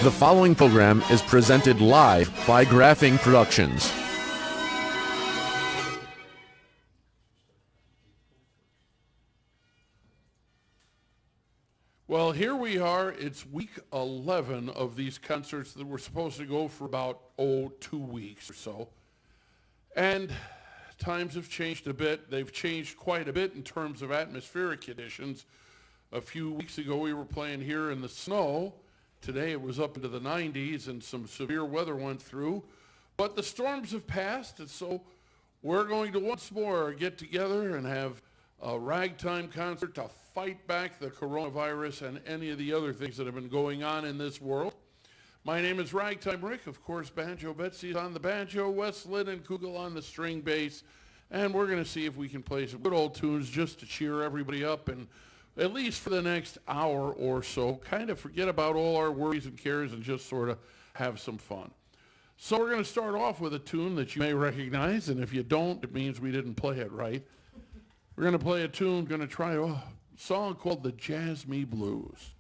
The following program is presented live by Grafing Productions. Well, here we are. It's week 11 of these concerts that were supposed to go for about, 2 weeks or so. And times have changed a bit. They've changed quite a bit in terms of atmospheric conditions. A few weeks ago, we were playing here in the snow. Today, it was up into the 90s, and some severe weather went through. But the storms have passed, and so we're going to once more get together and have a ragtime concert to fight back the coronavirus and any of the other things that have been going on in this world. My name is Ragtime Rick. Of course, Banjo Betsy is on the banjo, Wes Linenkugel on the string bass, and we're going to see if we can play some good old tunes just to cheer everybody up and at least for the next hour or so, kind of forget about all our worries and cares and just sort of have some fun. So we're going to start off with a tune that you may recognize, and if you don't, it means we didn't play it right. We're going to play a tune, going to try a song called the Jazz Me Blues.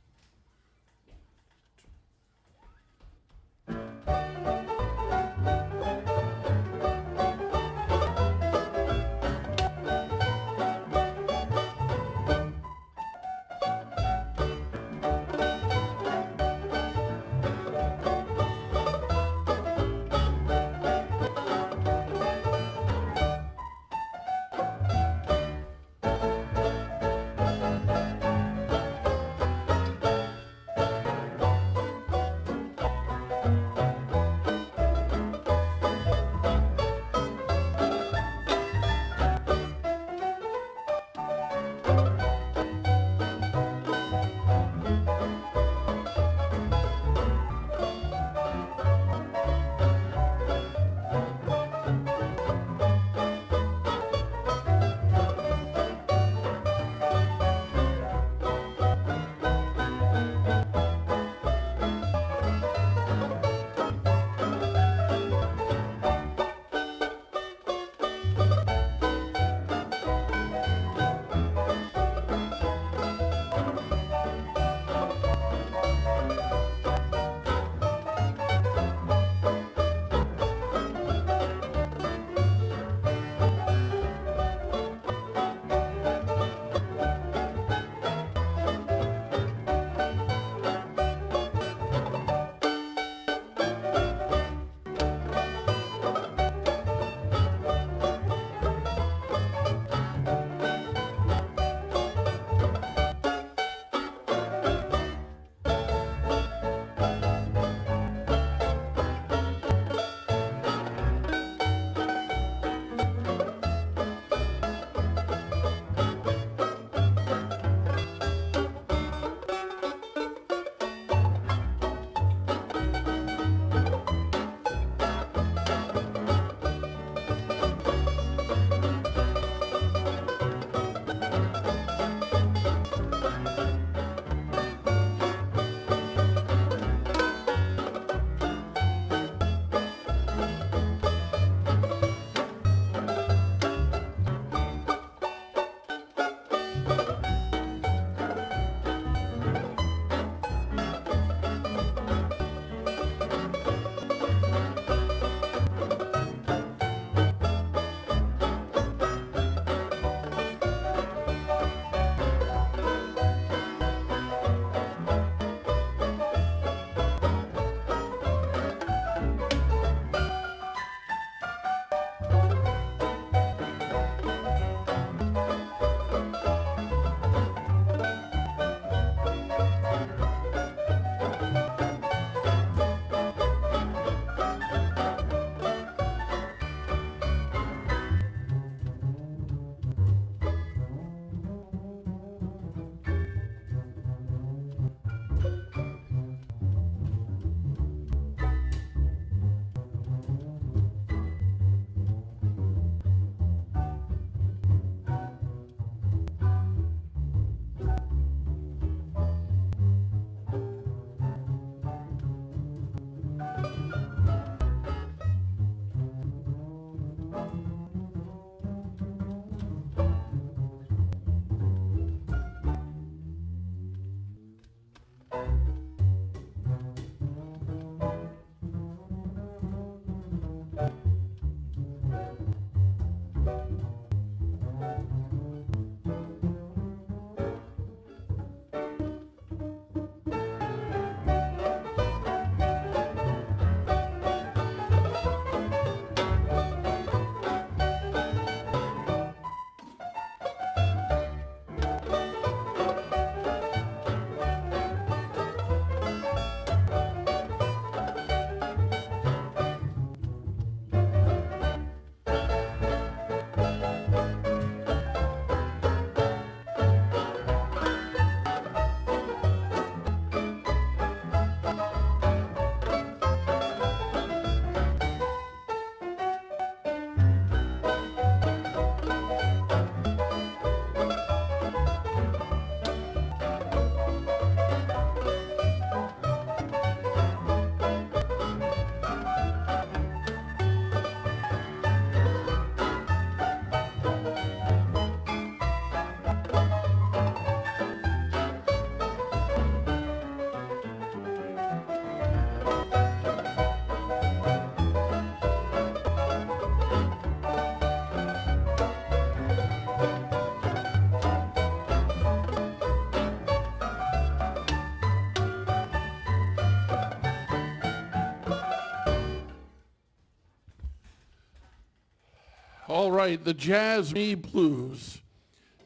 All right, the Jazz Me Blues.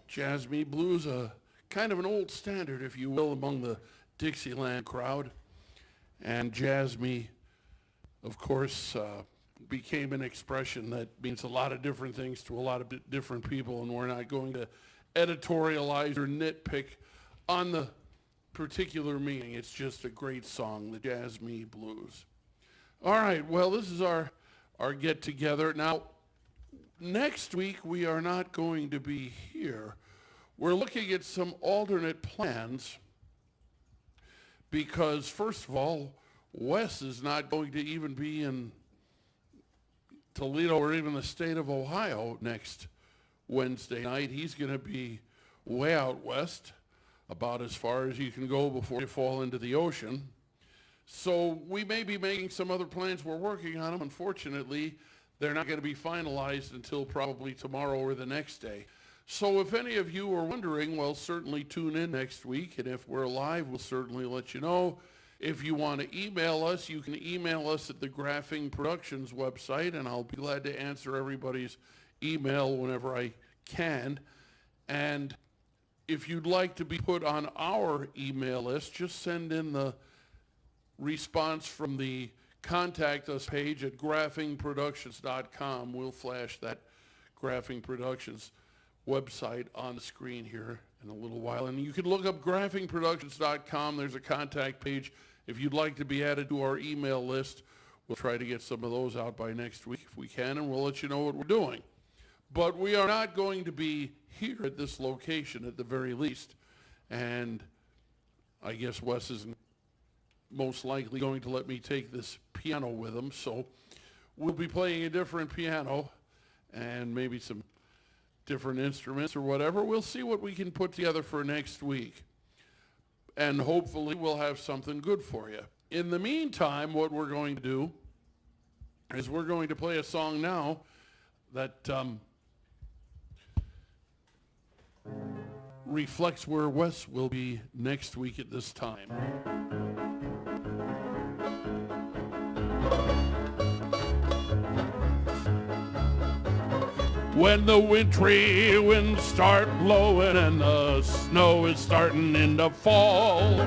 Jazz Me Blues, kind of an old standard, if you will, among the Dixieland crowd. And Jazz Me, of course, became an expression that means a lot of different things to a lot of different people, and we're not going to editorialize or nitpick on the particular meaning. It's just a great song, the Jazz Me Blues. All right, well, this is our get-together. Now, next week, we are not going to be here. We're looking at some alternate plans because, first of all, Wes is not going to even be in Toledo or even the state of Ohio next Wednesday night. He's going to be way out west, about as far as you can go before you fall into the ocean. So we may be making some other plans. We're working on them. Unfortunately, they're not going to be finalized until probably tomorrow or the next day. So if any of you are wondering, well, certainly tune in next week. And if we're live, we'll certainly let you know. If you want to email us, you can email us at the Grafing Productions website, and I'll be glad to answer everybody's email whenever I can. And if you'd like to be put on our email list, just send in the response from the Contact Us page at grafingproductions.com. We'll flash that Grafing Productions website on the screen here in a little while. And you can look up grafingproductions.com. There's a contact page. If you'd like to be added to our email list, we'll try to get some of those out by next week if we can, and we'll let you know what we're doing. But we are not going to be here at this location at the very least. And I guess Wes is most likely going to let me take this piano with him. So we'll be playing a different piano and maybe some different instruments or whatever. We'll see what we can put together for next week. And hopefully we'll have something good for you. In the meantime, what we're going to do is we're going to play a song now that reflects where Wes will be next week at this time. When the wintry winds start blowing and the snow is starting to fall,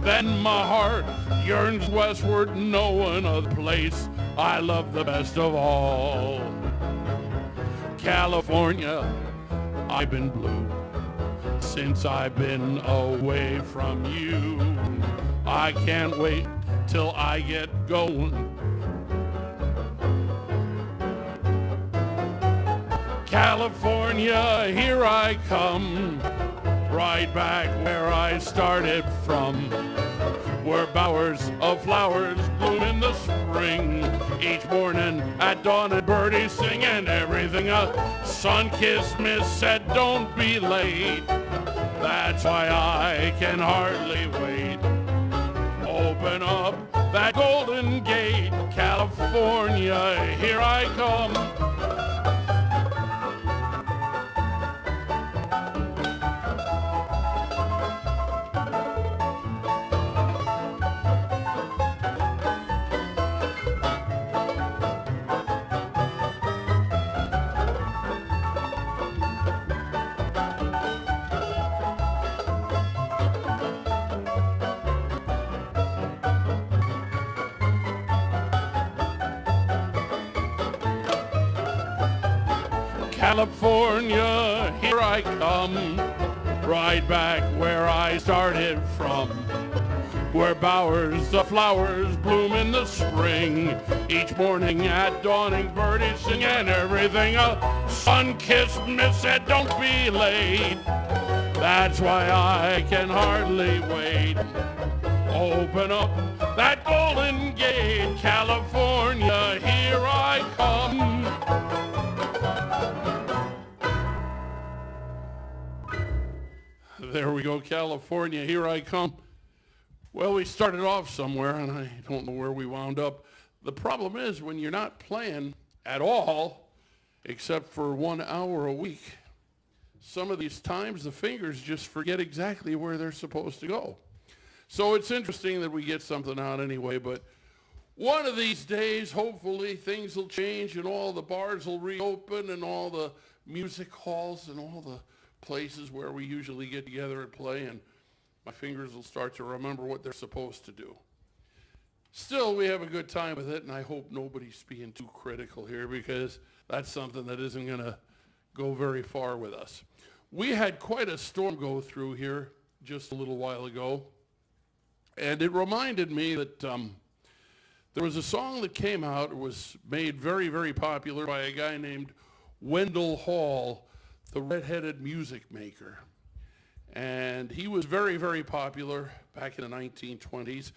then my heart yearns westward, knowing a place I love the best of all. California, I've been blue since I've been away from you. I can't wait till I get going. California, here I come, right back where I started from, where bowers of flowers bloom in the spring. Each morning at dawn and birdies sing, and everything a sun-kissed miss said, don't be late. That's why I can hardly wait. Open up that golden gate, California, here I come. California, here I come, right back where I started from, where bowers of flowers bloom in the spring. Each morning at dawning birdies sing, and everything a sun-kissed miss said, don't be late. That's why I can hardly wait. Open up that golden gate, California, here I come. There we go, California, here I come. Well, we started off somewhere, and I don't know where we wound up. The problem is when you're not playing at all, except for 1 hour a week, some of these times the fingers just forget exactly where they're supposed to go. So it's interesting that we get something out anyway, but One of these days, hopefully, things will change and all the bars will reopen and all the music halls and all the places where we usually get together and play, and my fingers will start to remember what they're supposed to do. Still, we have a good time with it, and I hope nobody's being too critical here, because that's something that isn't going to go very far with us. We had quite a storm go through here just a little while ago, and it reminded me that there was a song that came out. It was made very, very popular by a guy named Wendell Hall, the red-headed music maker. And he was very, very popular back in the 1920s.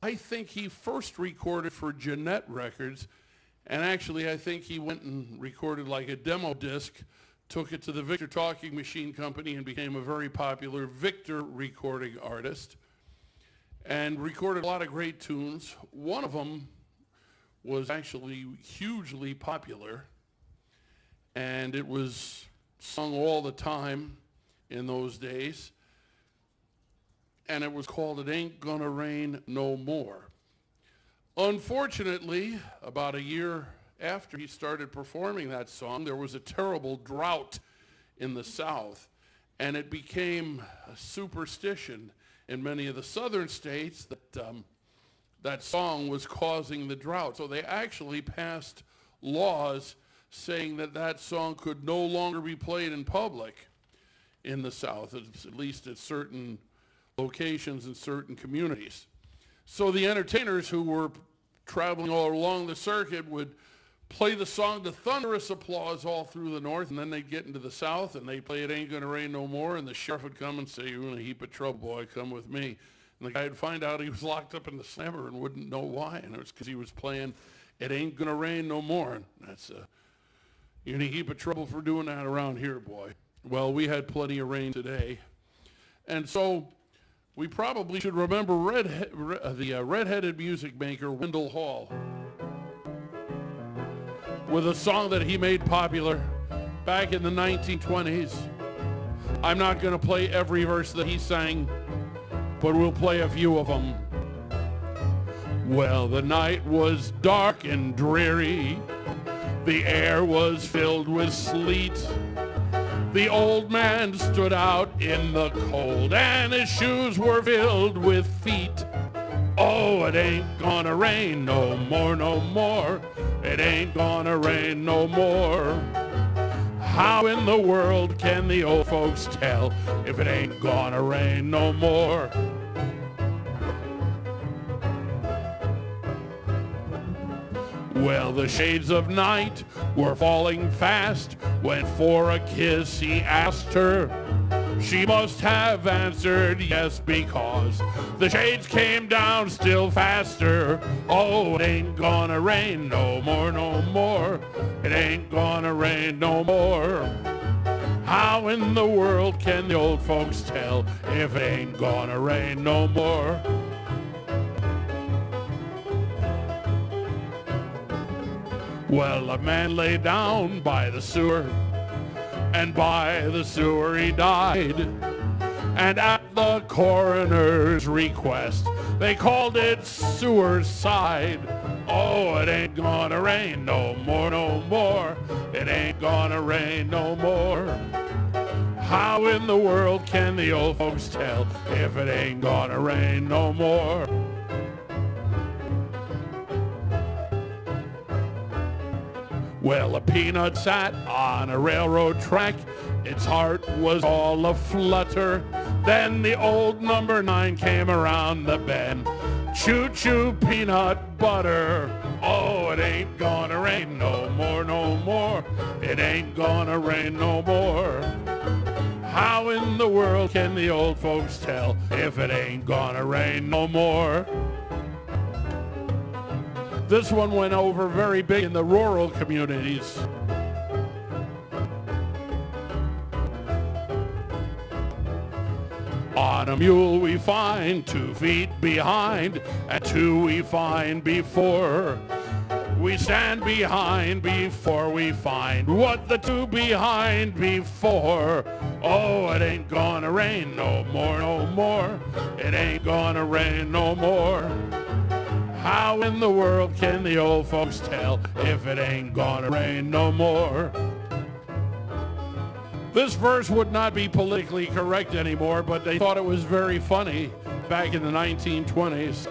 I think he first recorded for Jeanette Records, and actually I think he went and recorded like a demo disc, took it to the Victor Talking Machine Company, and became a very popular Victor recording artist, and recorded a lot of great tunes. One of them was actually hugely popular, and it was sung all the time in those days, and it was called It Ain't Gonna Rain No More. Unfortunately, about a year after he started performing that song, there was a terrible drought in the South, and it became a superstition in many of the southern states that that song was causing the drought. So they actually passed laws saying that that song could no longer be played in public in the South, at least at certain locations in certain communities. So the entertainers who were traveling all along the circuit would play the song to thunderous applause all through the North, and then they'd get into the South and they'd play It Ain't Gonna Rain No More, and the sheriff would come and say, "You're in a heap of trouble, boy, come with me." And the guy would find out he was locked up in the slammer and wouldn't know why, and it was because he was playing It Ain't Gonna Rain No More. And that's you're in a heap of trouble for doing that around here, boy. Well, we had plenty of rain today, and so we probably should remember the red-headed music maker Wendell Hall with a song that he made popular back in the 1920s. I'm not going to play every verse that he sang, but we'll play a few of them. Well, the night was dark and dreary. The air was filled with sleet. The old man stood out in the cold, and his shoes were filled with feet. Oh, it ain't gonna rain no more, no more. It ain't gonna rain no more. How in the world can the old folks tell if it ain't gonna rain no more? Well, the shades of night were falling fast when for a kiss he asked her. She must have answered yes, because the shades came down still faster. Oh, it ain't gonna rain no more, no more. It ain't gonna rain no more. How in the world can the old folks tell if it ain't gonna rain no more? Well, a man lay down by the sewer, and by the sewer he died. And at the coroner's request, they called it suicide. Oh, it ain't gonna rain no more, no more. It ain't gonna rain no more. How in the world can the old folks tell if it ain't gonna rain no more? Well, a peanut sat on a railroad track. Its heart was all a-flutter. Then the old number 9 came around the bend. Choo-choo peanut butter. Oh, it ain't gonna rain no more, no more. It ain't gonna rain no more. How in the world can the old folks tell if it ain't gonna rain no more? This one went over very big in the rural communities. On a mule we find 2 feet behind, and 2 we find before. We stand behind before we find what the 2 behind before. Oh, it ain't gonna rain no more, no more. It ain't gonna rain no more. How in the world can the old folks tell if it ain't gonna rain no more? This verse would not be politically correct anymore, but they thought it was very funny back in the 1920s.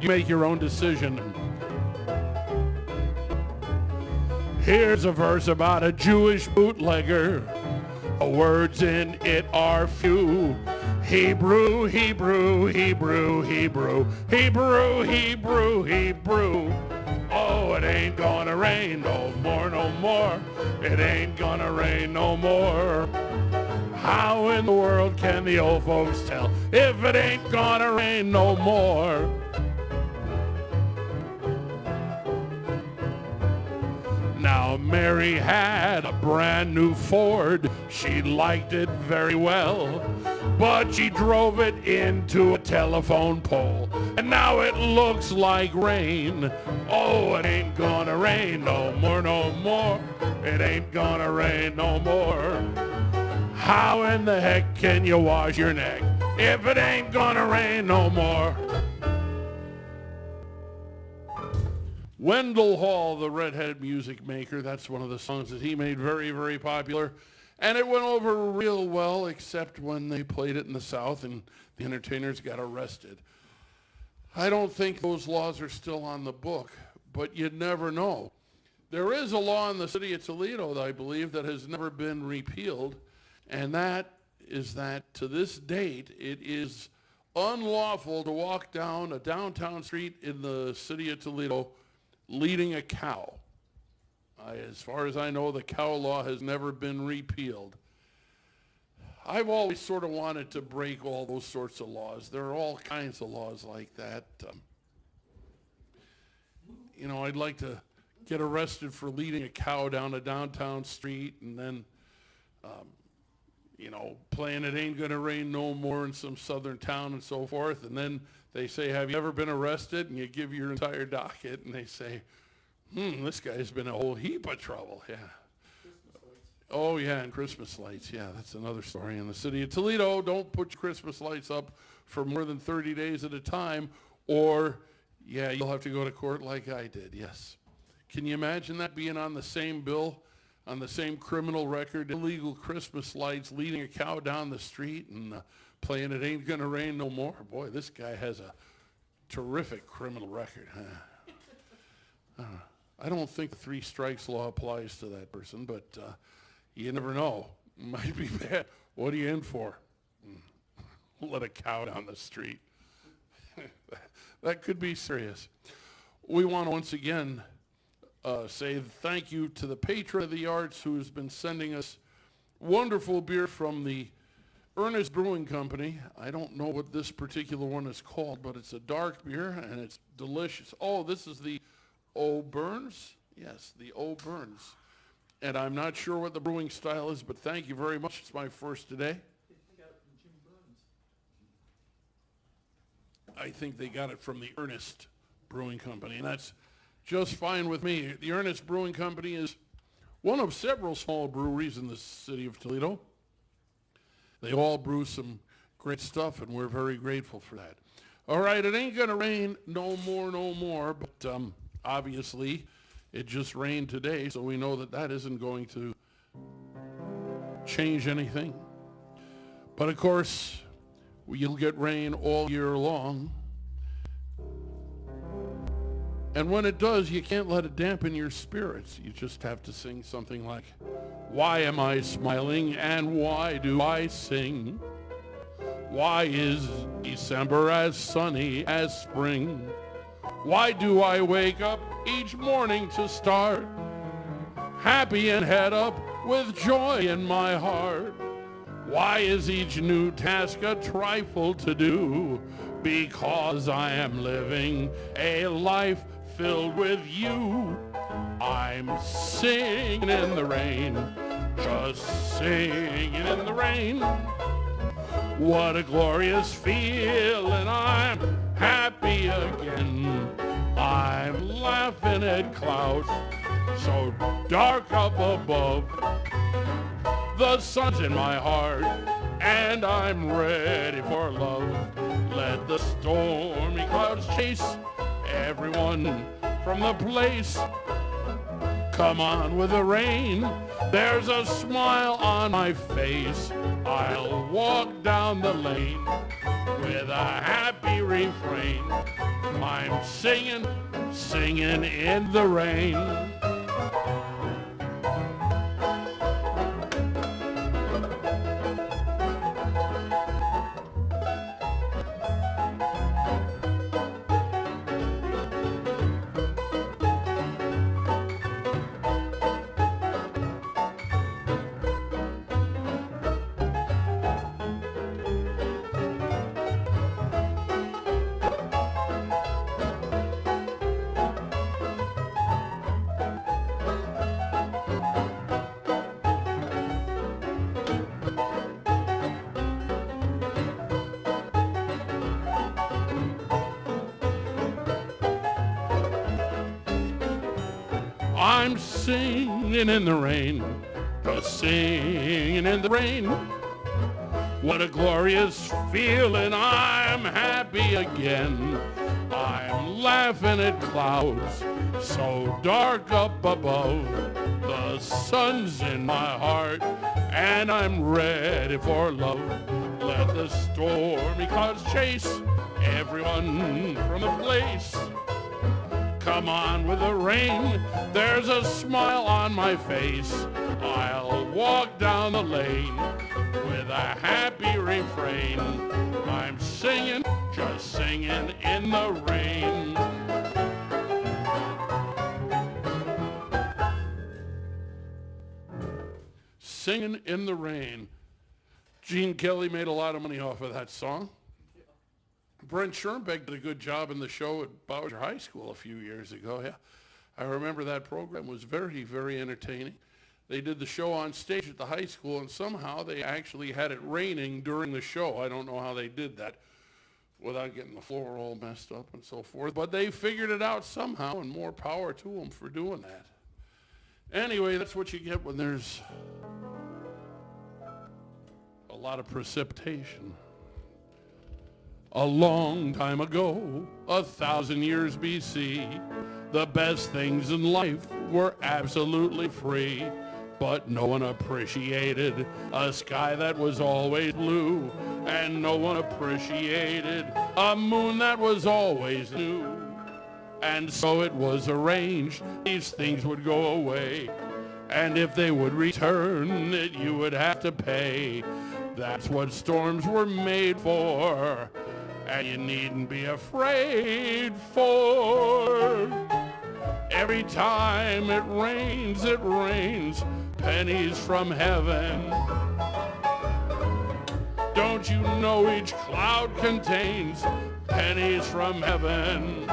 You make your own decision. Here's a verse about a Jewish bootlegger. The words in it are few. Hebrew, Hebrew, Hebrew, Hebrew, Hebrew, Hebrew, Hebrew. Oh, it ain't gonna rain no more, no more. It ain't gonna rain no more. How in the world can the old folks tell if it ain't gonna rain no more? Now Mary had a brand new Ford. She liked it very well, but she drove it into a telephone pole, and now it looks like rain. Oh, it ain't gonna rain no more, no more. It ain't gonna rain no more. How in the heck can you wash your neck if it ain't gonna rain no more? Wendell Hall, the redhead music maker, that's one of the songs that he made very, very popular. And it went over real well, except when they played it in the South and the entertainers got arrested. I don't think those laws are still on the book, but you never know. There is a law in the city of Toledo, I believe, that has never been repealed, and that is that to this date, it is unlawful to walk down a downtown street in the city of Toledo leading a cow. As far as I know, the cow law has never been repealed. I've always sort of wanted to break all those sorts of laws. There are all kinds of laws like that. I'd like to get arrested for leading a cow down a downtown street and then, playing It Ain't Gonna Rain No More in some southern town and so forth. And then they say, have you ever been arrested? And you give your entire docket and they say, this guy's been a whole heap of trouble. Yeah. Oh, yeah, and Christmas lights. Yeah, that's another story. In the city of Toledo, don't put your Christmas lights up for more than 30 days at a time, or, you'll have to go to court like I did, yes. Can you imagine that being on the same bill, on the same criminal record, illegal Christmas lights, leading a cow down the street and playing It Ain't Gonna Rain No More? Boy, this guy has a terrific criminal record. I don't think the 3 strikes law applies to that person, but you never know. It might be bad. What are you in for? Let a cow down the street. That could be serious. We want to once again say thank you to the patron of the arts who has been sending us wonderful beer from the Ernest Brewing Company. I don't know what this particular one is called, but it's a dark beer and it's delicious. Oh, this is the O'Burns? Yes, the O'Burns. And I'm not sure what the brewing style is, but thank you very much. It's my first today. I think they got it from the Ernest Brewing Company, and that's just fine with me. The Ernest Brewing Company is one of several small breweries in the city of Toledo. They all brew some great stuff, and we're very grateful for that. All right, it ain't gonna rain no more, but obviously it just rained today, so we know that isn't going to change anything. But of course, you'll get rain all year long. And when it does, you can't let it dampen your spirits. You just have to sing something like, why am I smiling and why do I sing? Why is December as sunny as spring? Why do I wake up each morning to start happy and head up with joy in my heart? Why is each new task a trifle to do? Because I am living a life filled with you. I'm singing in the rain, just singing in the rain. What a glorious feeling, I'm happy again. I'm laughing at clouds so dark up above. The sun's in my heart and I'm ready for love. Let the stormy clouds chase everyone from the place. Come on with the rain, there's a smile on my face. I'll walk down the lane with a happy refrain. I'm singing, singing in the rain. I'm singing in the rain, just singing in the rain. What a glorious feeling, I'm happy again. I'm laughing at clouds so dark up above. The sun's in my heart and I'm ready for love. Let the stormy clouds chase everyone from the place. Come on with the rain, there's a smile on my face. I'll walk down the lane with a happy refrain. I'm singing, just singing in the rain. Singing in the rain. Gene Kelly made a lot of money off of that song. Brent Schoenbeck did a good job in the show at Bowser High School a few years ago. Yeah, I remember that program was very, very entertaining. They did the show on stage at the high school, and somehow they actually had it raining during the show. I don't know how they did that without getting the floor all messed up and so forth, but they figured it out somehow, and more power to them for doing that. Anyway, that's what you get when there's a lot of precipitation. A long time ago, 1,000 years BC, the best things in life were absolutely free. But no one appreciated a sky that was always blue, and no one appreciated a moon that was always new. And so it was arranged these things would go away, and if they would return, that you would have to pay. That's what storms were made for, and you needn't be afraid for. Every time it rains pennies from heaven. Don't you know each cloud contains pennies from heaven?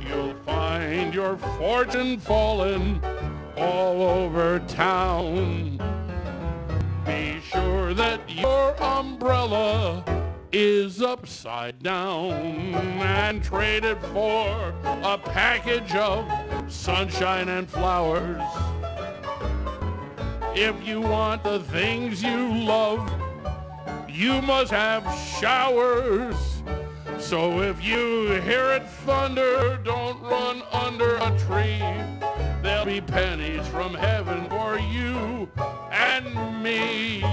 You'll find your fortune falling all over town. Be sure that your umbrella is upside down, and trade it for a package of sunshine and flowers. If you want the things you love, you must have showers. So if you hear it thunder, don't run under a tree. There'll be pennies from heaven for you and me.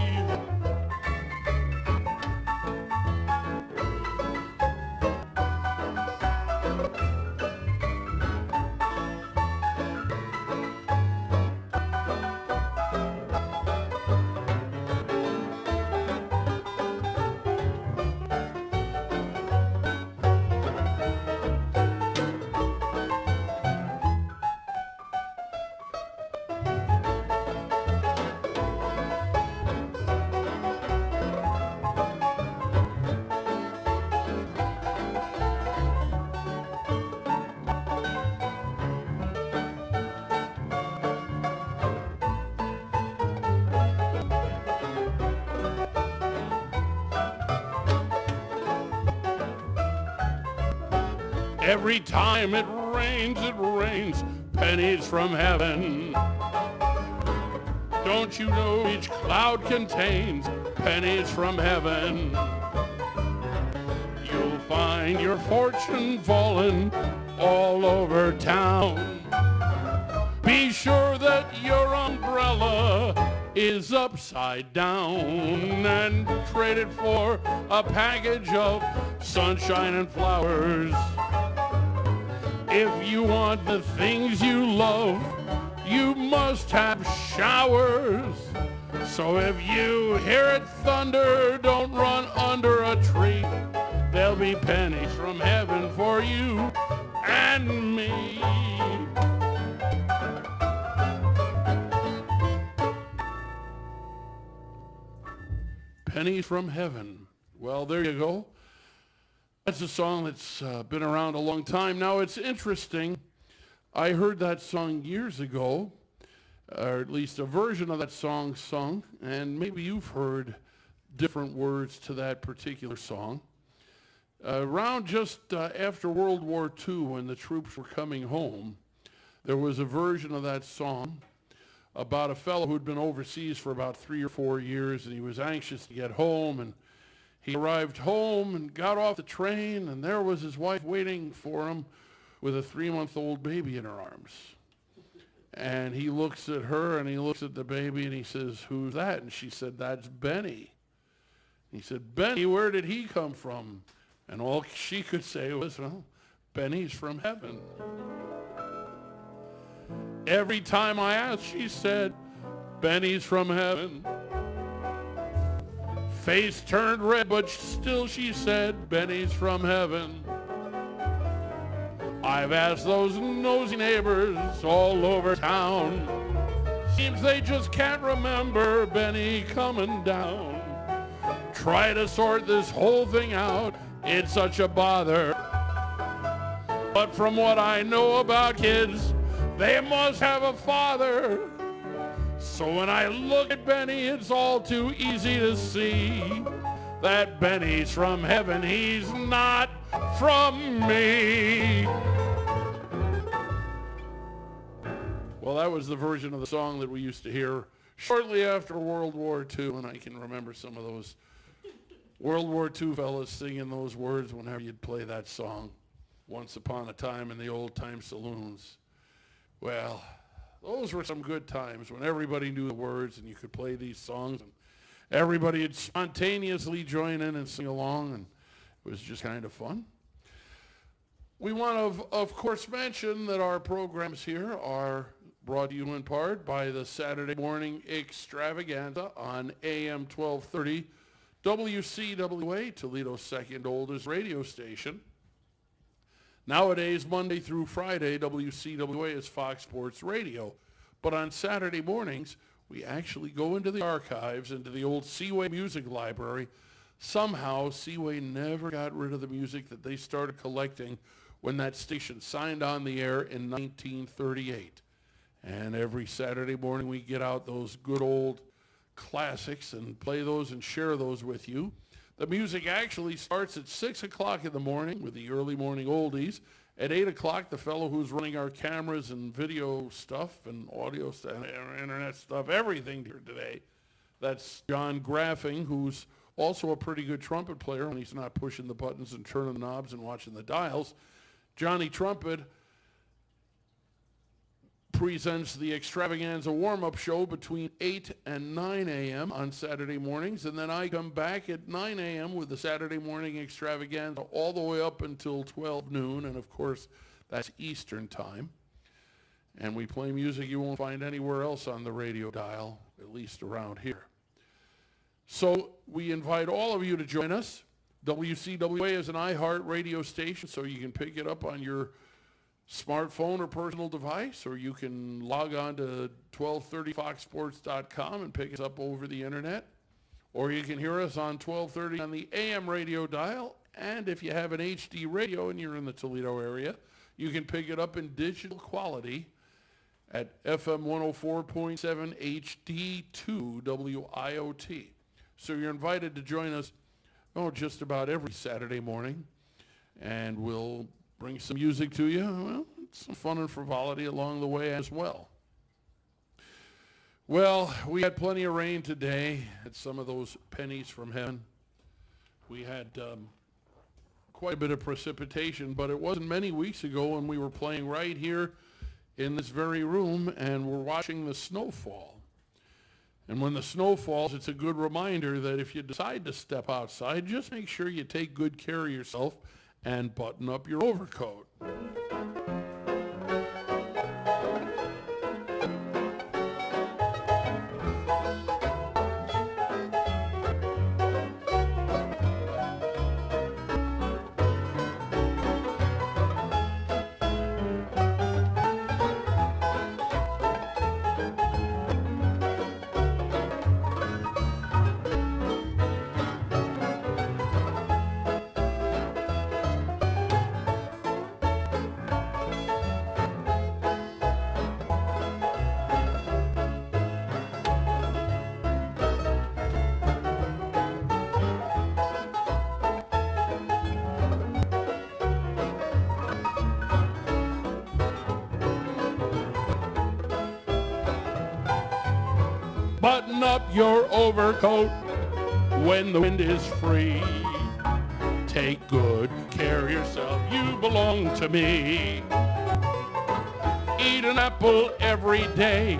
Every time it rains pennies from heaven. Don't you know each cloud contains pennies from heaven? find your fortune falling all over town. Be sure that your umbrella is upside down and trade it for a package of sunshine and flowers. If you want the things you love, you must have showers. So if you hear it thunder, don't run under a tree. There'll be pennies from heaven for you and me. Pennies from heaven. Well, there you go. That's a song that's been around a long time. Now, it's interesting. I heard that song years ago, or at least a version of that song sung, and maybe you've heard different words to that particular song. Around just after World War II, when the troops were coming home, there was a version of that song about a fellow who'd been overseas for about 3 or 4 years, and he was anxious to get home, and he arrived home and got off the train, and there was his wife waiting for him with a 3-month-old baby in her arms. And he looks at her, and he looks at the baby, and he says, "Who's that?" And she said, "That's Benny." He said, "Benny, where did he come from?" And all she could say was, "Well, Benny's from heaven." Every time I asked, she said, "Benny's from heaven." Face turned red, but still she said, "Benny's from heaven." I've asked those nosy neighbors all over town. Seems they just can't remember Benny coming down. Try to sort this whole thing out, it's such a bother. But from what I know about kids, they must have a father. So when I look at Benny, it's all too easy to see that Benny's from heaven, he's not from me. Well, that was the version of the song that we used to hear shortly after World War II, and I can remember some of those World War II fellas singing those words whenever you'd play that song, "Once Upon a Time in the Old Time Saloons." Well, those were some good times when everybody knew the words and you could play these songs and everybody would spontaneously join in and sing along, and it was just kind of fun. We want to, of course, mention that our programs here are brought to you in part by the Saturday Morning Extravaganza on AM 1230, WCWA, Toledo's second oldest radio station. Nowadays, Monday through Friday, WCWA is Fox Sports Radio. But on Saturday mornings, we actually go into the archives, into the old Seaway Music Library. Somehow, Seaway never got rid of the music that they started collecting when that station signed on the air in 1938. And every Saturday morning, we get out those good old classics and play those and share those with you. The music actually starts at 6 o'clock in the morning with the early morning oldies. At 8 o'clock, the fellow who's running our cameras and video stuff and audio stuff, and internet stuff, everything here today, that's John Grafing, who's also a pretty good trumpet player when he's not pushing the buttons and turning the knobs and watching the dials. Johnny Trumpet presents the Extravaganza warm-up show between 8 and 9 a.m. on Saturday mornings, and then I come back at 9 a.m. with the Saturday Morning Extravaganza all the way up until 12 noon, and of course, that's Eastern time. And we play music you won't find anywhere else on the radio dial, at least around here. So we invite all of you to join us. WCWA is an iHeart radio station, so you can pick it up on your smartphone or personal device, or you can log on to 1230foxsports.com and pick us up over the internet, or you can hear us on 1230 on the AM radio dial, and if you have an HD radio and you're in the Toledo area, you can pick it up in digital quality at FM 104.7 HD2 WIOT. So you're invited to join us just about every Saturday morning, and we'll bring some music to you. Well, some fun and frivolity along the way as well. Well, we had plenty of rain today at some of those pennies from heaven. We had quite a bit of precipitation, but it wasn't many weeks ago when we were playing right here in this very room and we're watching the snow fall. And when the snow falls, it's a good reminder that if you decide to step outside, just make sure you take good care of yourself and button up your overcoat. Button up your overcoat when the wind is free. Take good care of yourself, you belong to me. Eat an apple every day,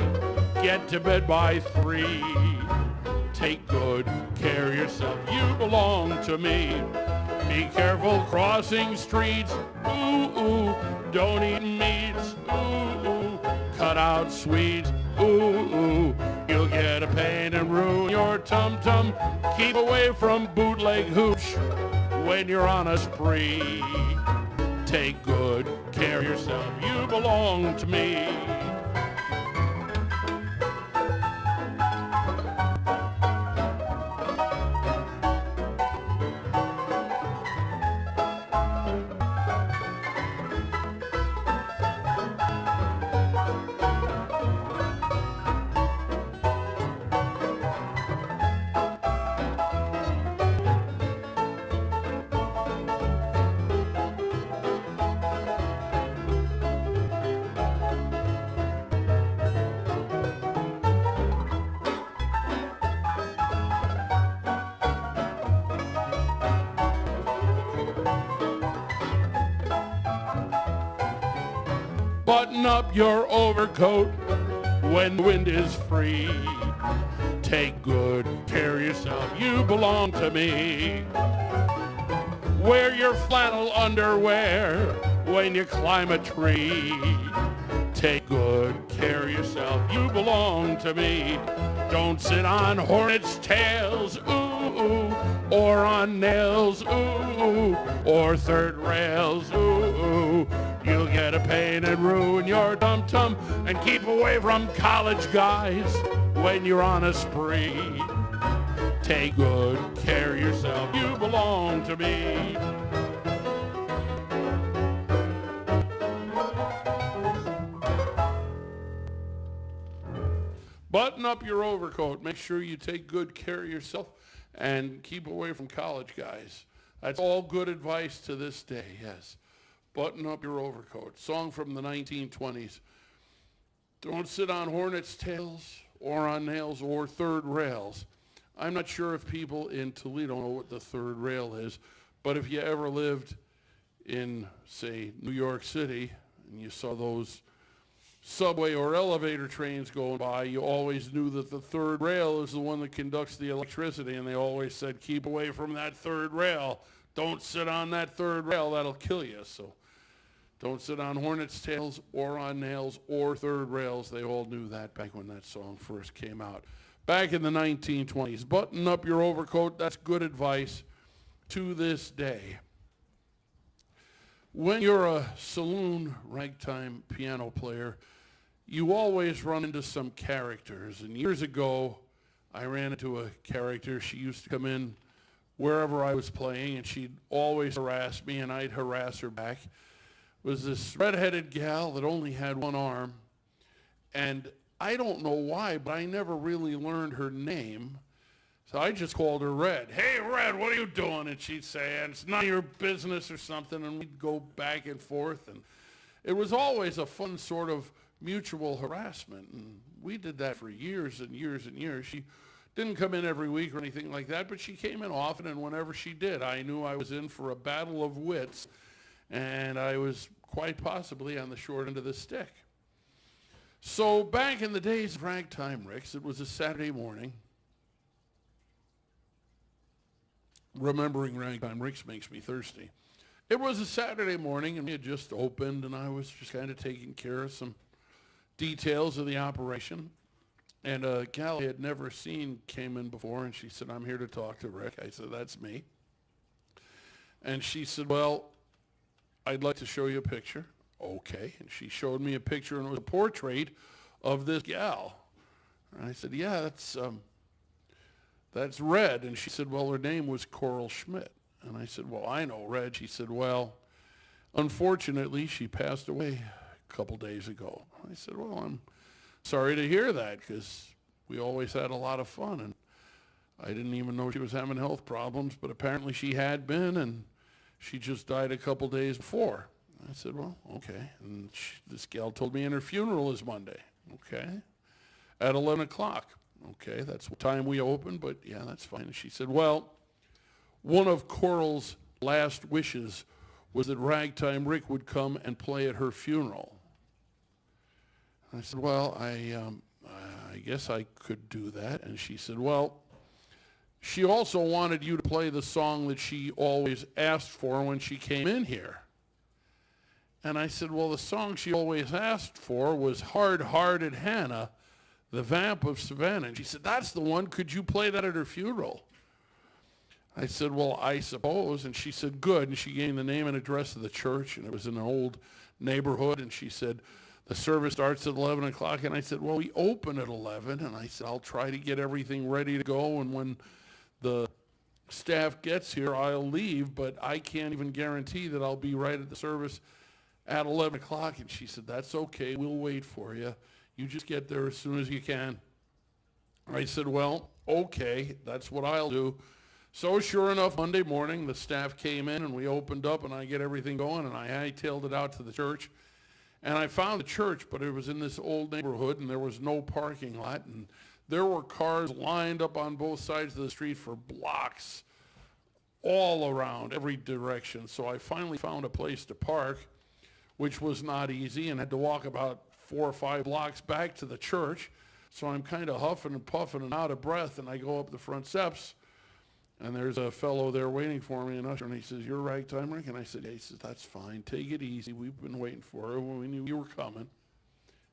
get to bed by 3. Take good care of yourself, you belong to me. Be careful crossing streets, ooh, ooh. Don't eat meats, ooh, ooh. Cut out sweets, ooh, ooh. You'll get a pain and ruin your tum-tum. Keep away from bootleg hooch when you're on a spree. Take good care of yourself, you belong to me. Button up your overcoat when the wind is free. Take good care of yourself, you belong to me. Wear your flannel underwear when you climb a tree. Take good care of yourself, you belong to me. Don't sit on hornets' tails, ooh, ooh, or on nails, ooh, ooh, or third rails, ooh, ooh. You'll get a pain and ruin your tum-tum, and keep away from college guys when you're on a spree. Take good care of yourself, you belong to me. Button up your overcoat. Make sure you take good care of yourself and keep away from college guys. That's all good advice to this day, yes. Button up your overcoat. Song from the 1920s. Don't sit on hornets' tails or on nails or third rails. I'm not sure if people in Toledo know what the third rail is, but if you ever lived in, say, New York City, and you saw those subway or elevator trains going by, you always knew that the third rail is the one that conducts the electricity, and they always said, keep away from that third rail. Don't sit on that third rail, that'll kill you. So don't sit on hornets' tails or on nails or third rails. They all knew that back when that song first came out. Back in the 1920s. Button up your overcoat. That's good advice to this day. When you're a saloon ragtime piano player, you always run into some characters. And years ago, I ran into a character. She used to come in wherever I was playing, and she'd always harass me, and I'd harass her back. It was this redheaded gal that only had one arm, and I don't know why, but I never really learned her name, so I just called her Red. Hey, Red, what are you doing? And she'd say, and it's none of your business or something, and we'd go back and forth, and it was always a fun sort of mutual harassment, and we did that for years and years and years. She Didn't come in every week or anything like that, but she came in often, and whenever she did, I knew I was in for a battle of wits, and I was quite possibly on the short end of the stick. So back in the days of Ragtime Ricks, it was a Saturday morning. Remembering Ragtime Ricks makes me thirsty. It was a Saturday morning, and we had just opened, and I was just kind of taking care of some details of the operation. And a gal I had never seen came in before, and she said, "I'm here to talk to Rick." I said, "That's me." And she said, "Well, I'd like to show you a picture." Okay. And she showed me a picture, and it was a portrait of this gal. And I said, "Yeah, that's Red." And she said, "Well, her name was Coral Schmidt." And I said, "Well, I know Red." She said, "Well, unfortunately, she passed away a couple days ago." I said, "Well, I'm sorry to hear that, because we always had a lot of fun, and I didn't even know she was having health problems, but apparently she had been, and she just died a couple days before." I said, "Well, okay." And this gal told me, "And her funeral is Monday." Okay. At 11 o'clock. Okay, that's what time we opened, but yeah, that's fine. And she said, "Well, one of Coral's last wishes was that Ragtime Rick would come and play at her funeral." I said, "Well, I guess I could do that." And she said, "Well, she also wanted you to play the song that she always asked for when she came in here." And I said, "Well, the song she always asked for was Hard-Hearted Hannah, the Vamp of Savannah." And she said, "That's the one. Could you play that at her funeral?" I said, "Well, I suppose." And she said, "Good." And she gave me the name and address of the church, and it was in an old neighborhood. And she said, "The service starts at 11 o'clock. And I said, "Well, we open at 11. And I said, "I'll try to get everything ready to go. And when the staff gets here, I'll leave. But I can't even guarantee that I'll be right at the service at 11 o'clock. And she said, "That's okay. We'll wait for you. You just get there as soon as you can." I said, "Well, okay. That's what I'll do." So sure enough, Monday morning, the staff came in, and we opened up, and I get everything going, and I hightailed it out to the church. And I found the church, but it was in this old neighborhood, and there was no parking lot, and there were cars lined up on both sides of the street for blocks all around, every direction. So I finally found a place to park, which was not easy, and had to walk about 4 or 5 blocks back to the church. So I'm kind of huffing and puffing and out of breath, and I go up the front steps, and there's a fellow there waiting for me, an usher, and he says, "You're Ragtime Rick?" And I said, "Yeah." He says, "That's fine. Take it easy. We've been waiting for you. We knew you were coming."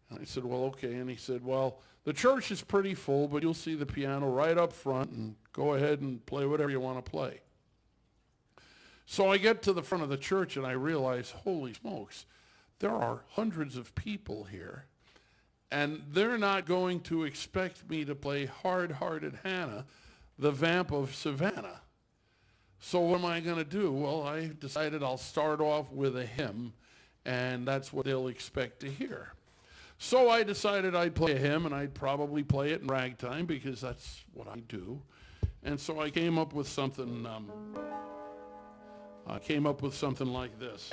And I said, "Well, okay." And he said, "Well, the church is pretty full, but you'll see the piano right up front, and go ahead and play whatever you want to play." So I get to the front of the church, and I realize, holy smokes, there are hundreds of people here, and they're not going to expect me to play Hard-Hearted Hannah, the Vamp of Savannah. So what am I going to do? Well, I decided I'll start off with a hymn, and that's what they'll expect to hear. So I decided I'd play a hymn, and I'd probably play it in ragtime, because that's what I do. And so I came up with something like this.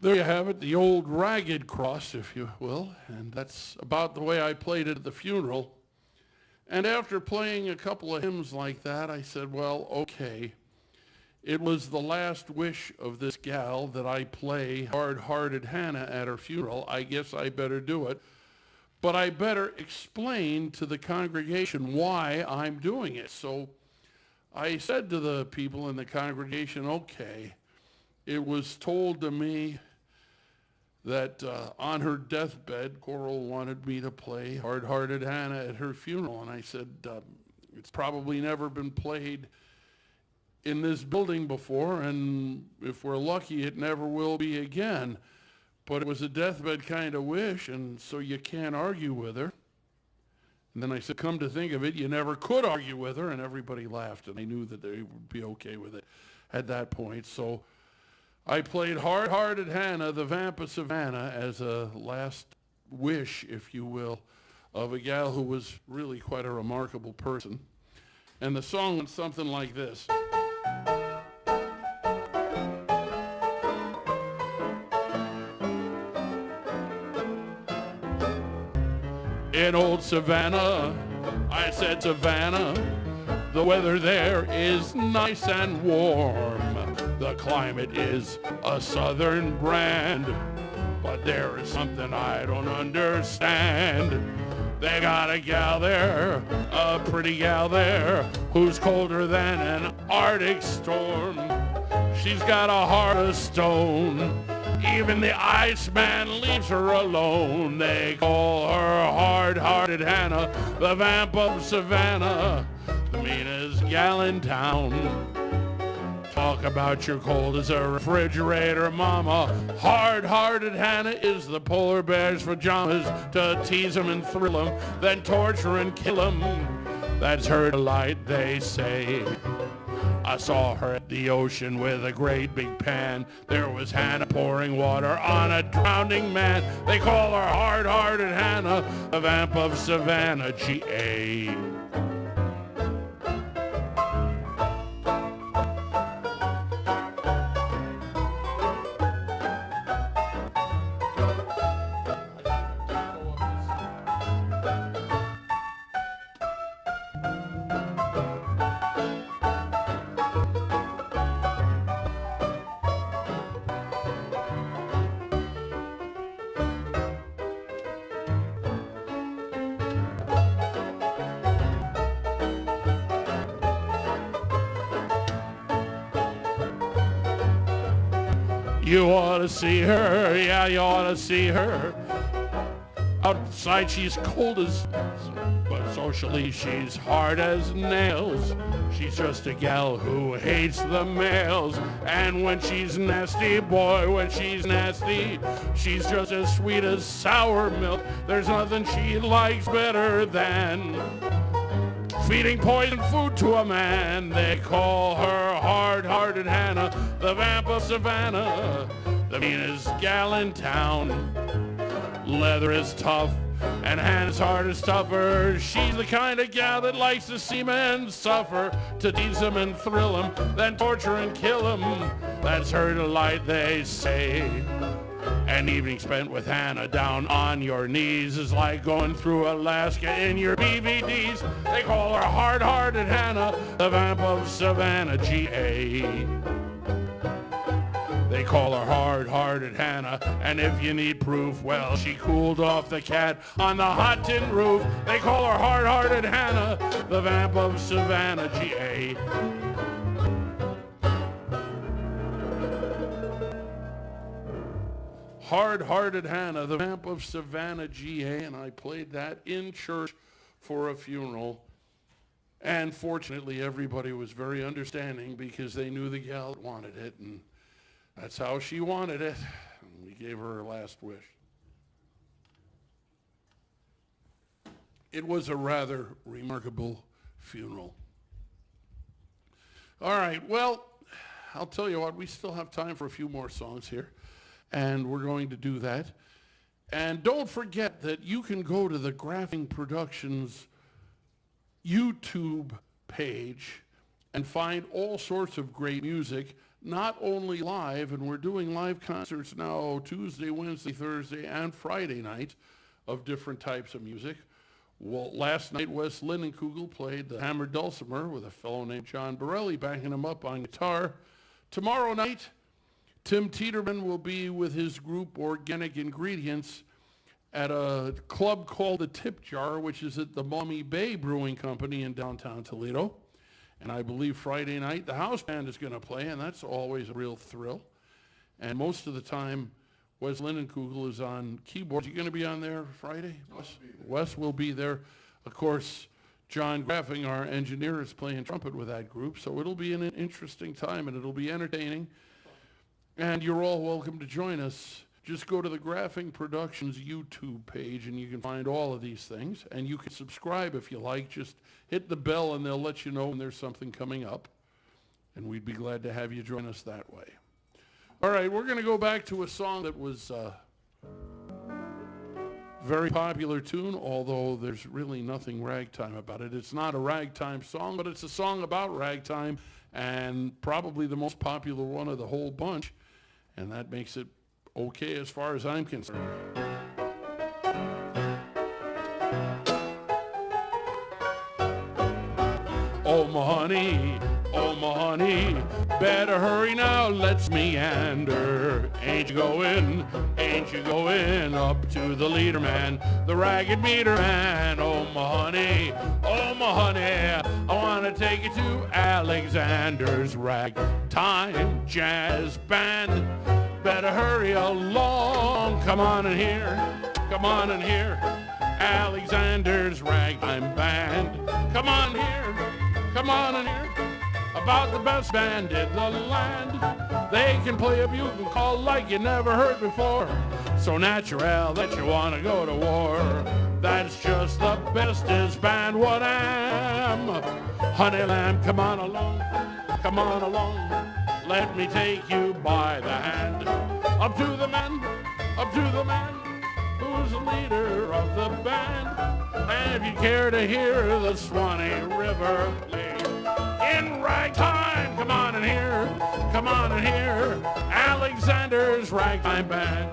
There you have it, the old ragged cross, if you will, and that's about the way I played it at the funeral. And after playing a couple of hymns like that, I said, well, okay. It was the last wish of this gal that I play Hard-Hearted Hannah at her funeral. I guess I better do it. But I better explain to the congregation why I'm doing it. So I said to the people in the congregation, okay, it was told to me that on her deathbed, Coral wanted me to play Hard-Hearted Hannah at her funeral. And I said, it's probably never been played in this building before, and if we're lucky, it never will be again. But it was a deathbed kind of wish, and so you can't argue with her. And then I said, come to think of it, you never could argue with her, and everybody laughed, and I knew that they would be okay with it at that point. So I played Hard-Hearted Hannah, the Vamp of Savannah, as a last wish, if you will, of a gal who was really quite a remarkable person. And the song went something like this. In old Savannah, I said, Savannah, the weather there is nice and warm. The climate is a southern brand, but there is something I don't understand. They got a gal there, a pretty gal there, who's colder than an Arctic storm. She's got a heart of stone. Even the Iceman leaves her alone. They call her Hard-Hearted Hannah, the Vamp of Savannah, the meanest gal in town. Talk about your cold as a refrigerator, mama. Hard-Hearted Hannah is the polar bear's pajamas to tease 'em and thrill 'em, then torture and kill 'em. That's her delight, they say. I saw her at the ocean with a great big pan. There was Hannah pouring water on a drowning man. They call her Hard-Hearted Hannah, the Vamp of Savannah, G.A. You ought to see her, yeah, you ought to see her. Outside she's cold as, but socially she's hard as nails. She's just a gal who hates the males. And when she's nasty, boy, when she's nasty, she's just as sweet as sour milk. There's nothing she likes better than feeding poison food to a man. They call her Hard-Hearted Hannah, the Vamp of Savannah, the meanest gal in town. Leather is tough and Hannah's heart is tougher. She's the kind of gal that likes to see men suffer, to tease them and thrill them, then torture and kill them. That's her delight, they say. An evening spent with Hannah down on your knees is like going through Alaska in your BVDs. They call her Hard-Hearted Hannah, the Vamp of Savannah, G.A. They call her Hard-Hearted Hannah, and if you need proof, well, she cooled off the cat on the hot tin roof. They call her Hard-Hearted Hannah, the Vamp of Savannah, G.A. Hard-Hearted Hannah, the Vamp of Savannah, G.A., and I played that in church for a funeral. And fortunately, everybody was very understanding because they knew the gal wanted it, and that's how she wanted it. And we gave her last wish. It was a rather remarkable funeral. All right, well, I'll tell you what, we still have time for a few more songs here, and we're going to do that. And don't forget that you can go to the Grafing Productions YouTube page and find all sorts of great music, not only live, and we're doing live concerts now Tuesday, Wednesday, Thursday, and Friday night of different types of music. Well, last night, Wes Linenkugel played the hammered dulcimer with a fellow named John Borelli backing him up on guitar. Tomorrow night, Tim Tieterman will be with his group Organic Ingredients at a club called the Tip Jar, which is at the Maumee Bay Brewing Company in downtown Toledo. And I believe Friday night the house band is going to play, and that's always a real thrill. And most of the time, Wes Linenkugel is on keyboards. You going to be on there Friday? Wes will be there. Of course, John Grafing, our engineer, is playing trumpet with that group, so it'll be an interesting time, and it'll be entertaining. And you're all welcome to join us. Just go to the Grafing Productions YouTube page, and you can find all of these things. And you can subscribe if you like. Just hit the bell, and they'll let you know when there's something coming up. And we'd be glad to have you join us that way. All right, we're going to go back to a song that was a very popular tune, although there's really nothing ragtime about it. It's not a ragtime song, but it's a song about ragtime, and probably the most popular one of the whole bunch. And that makes it okay as far as I'm concerned. Oh my honey, better hurry now, let's meander. Ain't you going up to the leader man, the ragged meter man? Oh my honey, I wanna take you to Alexander's ragtime jazz band. Better hurry along, come on in here, Alexander's ragtime band. Come on in here, about the best band in the land. They can play a bugle call like you never heard before, so natural that you want to go to war. That's just the bestest band what am. Honey lamb, come on along, let me take you by the hand. Up to the man who's the leader of the band. And if you care to hear the Swanee River play in ragtime, come on in here, Alexander's ragtime band.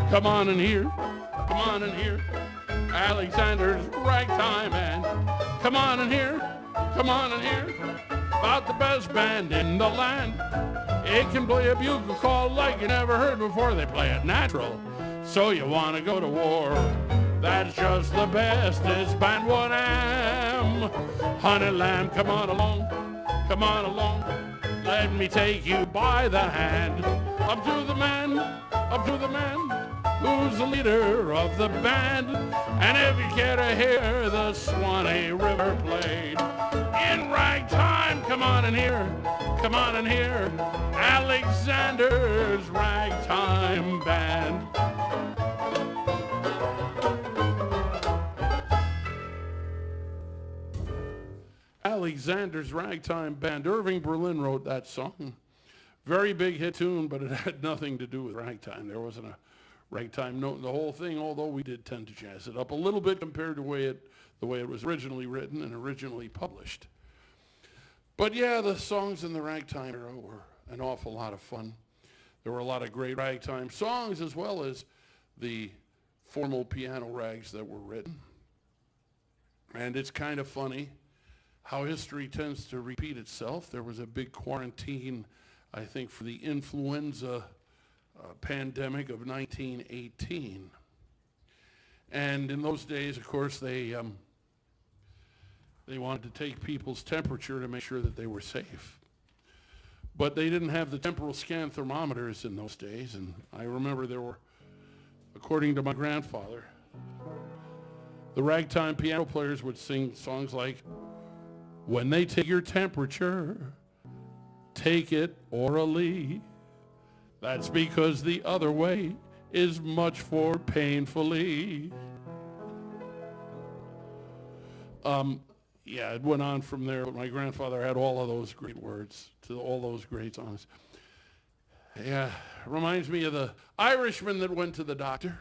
Come on in here, Alexander's ragtime band. Come on in here, about the best band in the land. It can play a bugle call like you never heard before. They play it natural, so you want to go to war. That's just the bestest band what am. Honey lamb, come on along, let me take you by the hand. Up to the man who's the leader of the band. And if you care to hear the Swanee River played in ragtime, come on in here, Alexander's ragtime band. Alexander's ragtime band. Irving Berlin wrote that song. Very big hit tune, but it had nothing to do with ragtime. There wasn't a ragtime note in the whole thing, although we did tend to jazz it up a little bit compared to the way it was originally written and originally published. But yeah, the songs in the ragtime era were an awful lot of fun. There were a lot of great ragtime songs as well as the formal piano rags that were written. And it's kind of funny how history tends to repeat itself. There was a big quarantine, I think, for the influenza pandemic of 1918. And in those days, of course, they wanted to take people's temperature to make sure that they were safe. But they didn't have the temporal scan thermometers in those days, and I remember there were, according to my grandfather, the ragtime piano players would sing songs like, "When they take your temperature, take it orally. That's because the other way is much for painfully." Yeah, it went on from there, but my grandfather had all of those great words to all those great songs. Yeah, reminds me of the Irishman that went to the doctor.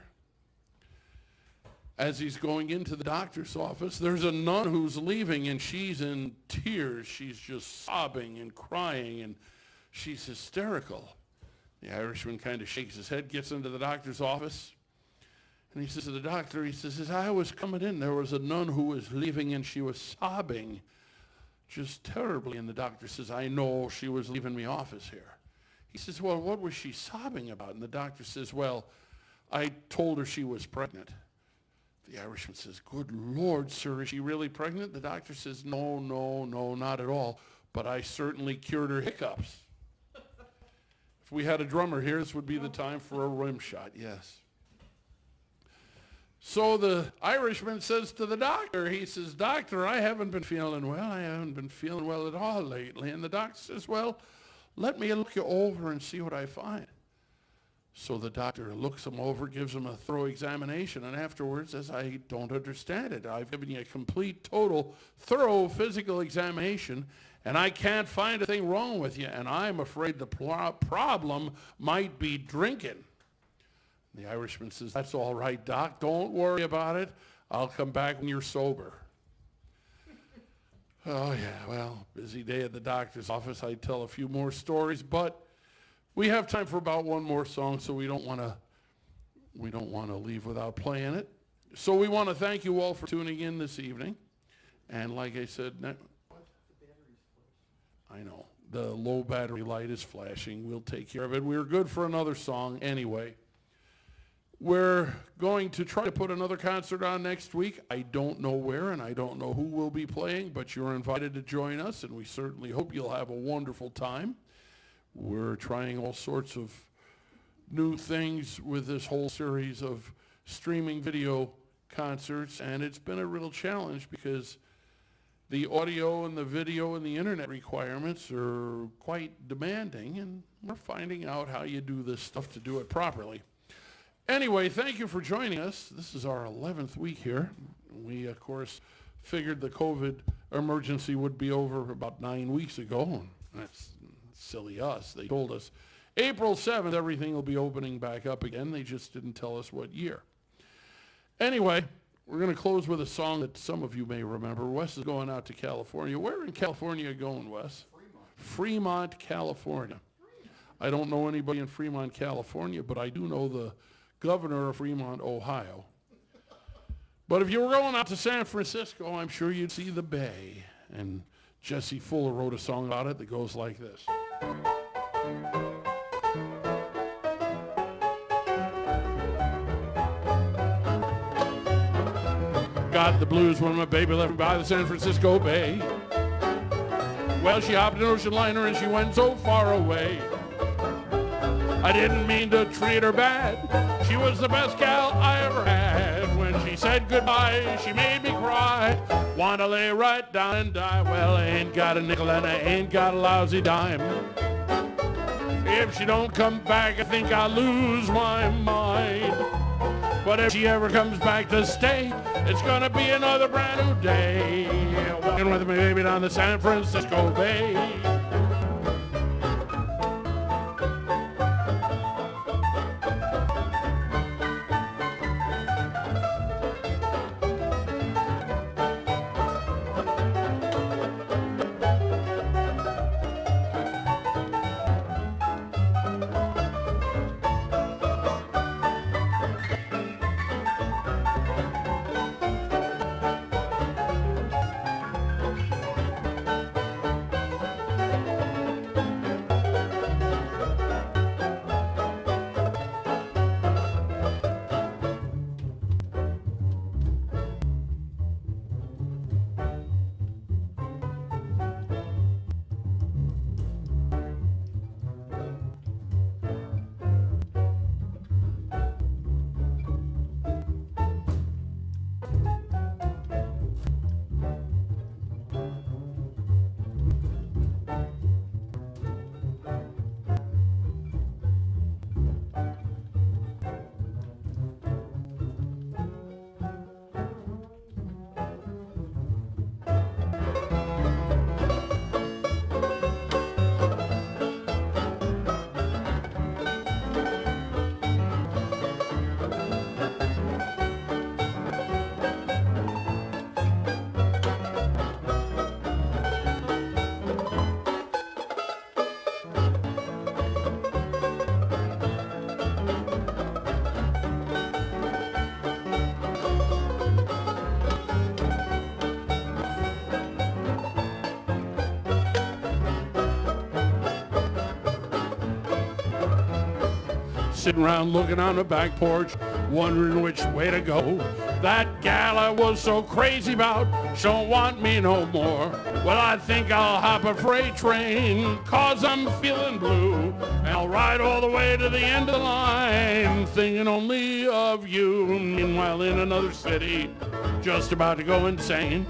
As he's going into the doctor's office, there's a nun who's leaving, and she's in tears. She's just sobbing and crying, and she's hysterical. The Irishman kind of shakes his head, gets into the doctor's office, and he says to the doctor, he says, as I was coming in, there was a nun who was leaving, and she was sobbing just terribly. And the doctor says, I know, she was leaving my office here. He says, well, what was she sobbing about? And the doctor says, well, I told her she was pregnant. The Irishman says, good Lord, sir, is she really pregnant? The doctor says, no, not at all, but I certainly cured her hiccups. If we had a drummer here, this would be the time for a rim shot, yes. So the Irishman says to the doctor, he says, doctor, I haven't been feeling well. I haven't been feeling well at all lately. And the doctor says, well, let me look you over and see what I find. So the doctor looks him over, gives him a thorough examination, and afterwards says, I don't understand it. I've given you a complete, total, thorough physical examination, and I can't find a thing wrong with you, and I'm afraid the problem might be drinking. The Irishman says, that's all right, Doc. Don't worry about it. I'll come back when you're sober. Oh, yeah, well, busy day at the doctor's office. I'd tell a few more stories, but we have time for about one more song, so we don't want to leave without playing it. So we want to thank you all for tuning in this evening. And like I said, I know, the low battery light is flashing. We'll take care of it. We're good for another song anyway. We're going to try to put another concert on next week. I don't know where, and I don't know who will be playing, but you're invited to join us, and we certainly hope you'll have a wonderful time. We're trying all sorts of new things with this whole series of streaming video concerts, and it's been a real challenge because the audio and the video and the internet requirements are quite demanding, and we're finding out how you do this stuff to do it properly. Anyway, thank you for joining us. This is our 11th week here. We, of course, figured the COVID emergency would be over about 9 weeks ago. That's silly us. They told us April 7th, everything will be opening back up again. They just didn't tell us what year. Anyway, we're going to close with a song that some of you may remember. Wes is going out to California. Where in California are you going, Wes? Fremont, California. I don't know anybody in Fremont, California, but I do know the governor of Fremont, Ohio. But if you were going out to San Francisco, I'm sure you'd see the bay. And Jesse Fuller wrote a song about it that goes like this. Got the blues when my baby left me by the San Francisco Bay. Well, she hopped an ocean liner and she went so far away. I didn't mean to treat her bad. She was the best gal I ever had. When she said goodbye, she made me cry. Wanna lay right down and die. Well, I ain't got a nickel and I ain't got a lousy dime. If she don't come back, I think I'll lose my mind. But if she ever comes back to stay, it's gonna be another brand new day. Walking with my baby down the San Francisco Bay. sitting around looking on the back porch, wondering which way to go. That gal I was so crazy about, she don't want me no more. Well, I think I'll hop a freight train, 'cause I'm feeling blue. And I'll ride all the way to the end of the line, thinking only of you. Meanwhile, in another city, just about to go insane,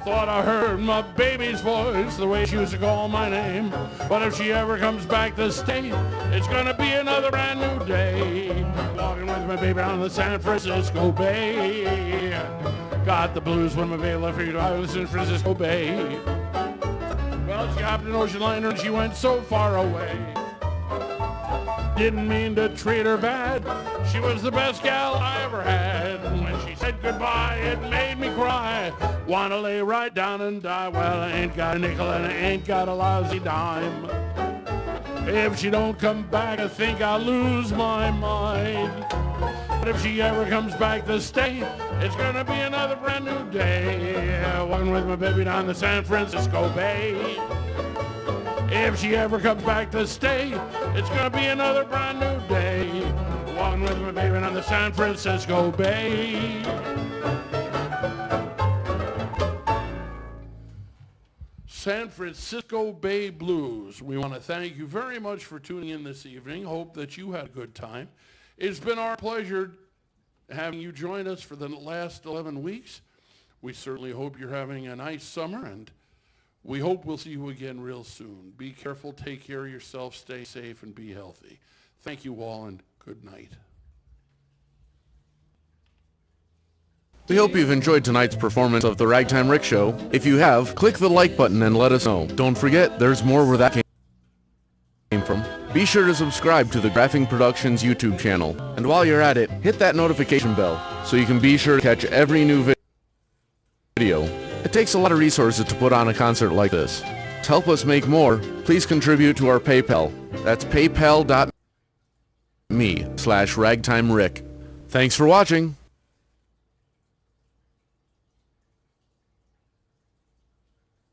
thought I heard my baby's voice, the way she used to call my name. But if she ever comes back to stay, it's gonna be another brand new day. Walking with my baby down the San Francisco Bay. Got the blues when my baby left me to the San Francisco Bay. Well, she hopped an ocean liner and she went so far away. Didn't mean to treat her bad. She was the best gal I ever had. When she said goodbye, it made me cry. Wanna lay right down and die. Well, I ain't got a nickel and I ain't got a lousy dime. If she don't come back, I think I'll lose my mind. But if she ever comes back to stay, it's gonna be another brand new day. Walking with my baby down the San Francisco Bay. If she ever comes back to stay, it's gonna be another brand new day. Walking with my baby on the San Francisco Bay. San Francisco Bay Blues. We want to thank you very much for tuning in this evening. Hope that you had a good time. It's been our pleasure having you join us for the last 11 weeks. We certainly hope you're having a nice summer, and we hope we'll see you again real soon. Be careful, take care of yourself, stay safe, and be healthy. Thank you all, and good night. We hope you've enjoyed tonight's performance of the Ragtime Rick Show. If you have, click the like button and let us know. Don't forget, there's more where that came from. Be sure to subscribe to the Grafing Productions YouTube channel. And while you're at it, hit that notification bell so you can be sure to catch every new video. It takes a lot of resources to put on a concert like this. To help us make more, please contribute to our PayPal. That's paypal.me/ragtimerick. Thanks for watching.